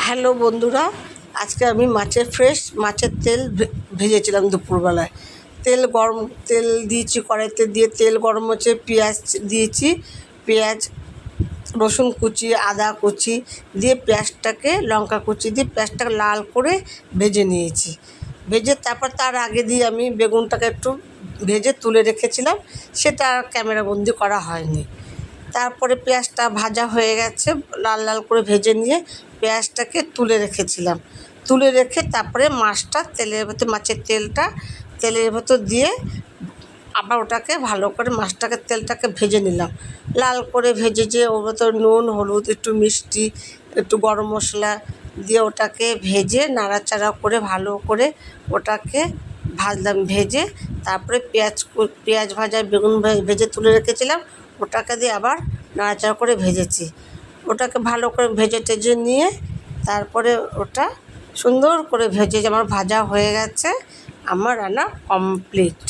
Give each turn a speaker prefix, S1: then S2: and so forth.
S1: Hello বন্ধুরা, আজকে আমি ফ্রেশ মাছের তেল ভেজেছিলাম দুপুরবেলায়। তেল দিয়েছি কড়াইতে, দিয়ে তেল গরম হচ্ছে, পেঁয়াজ দিয়েছি। পেঁয়াজ, রসুন কুচি, আদা কুচি দিয়ে পেঁয়াজটাকে, লঙ্কা কুচি দিয়ে পেঁয়াজটাকে লাল করে ভেজে নিয়েছি। তারপর তার আগে দিয়ে আমি বেগুনটাকে একটু ভেজে তুলে রেখেছিলাম, সেটা আর ক্যামেরাবন্দি করা হয়নি। তারপরে পেঁয়াজটা ভাজা হয়ে গেছে, লাল লাল করে ভেজে নিয়ে পেঁয়াজটাকে তুলে রেখেছিলাম। তুলে রেখে তারপরে মাছের তেলের ভেতর দিয়ে আবার ওটাকে ভালো করে তেলটাকে ভেজে নিলাম। লাল করে ভেজে ওর ভেতর নুন, হলুদ, একটু মিষ্টি, একটু গরম মশলা দিয়ে ওটাকে ভেজে নাড়াচাড়া করে ভালো করে ওটাকে ভাজলাম। ভেজে তারপরে পেঁয়াজ ভাজা বেগুন ভেজে তুলে রেখেছিলাম, ওটাকে দিয়ে আবার নাড়াচাড়া করে ভেজেছি। ওটাকে ভালো করে ভেজে টেজে নিয়ে তারপরে ওটা সুন্দর করে ভেজে আমার ভাজা হয়ে গেছে। আমার রান্না কমপ্লিট।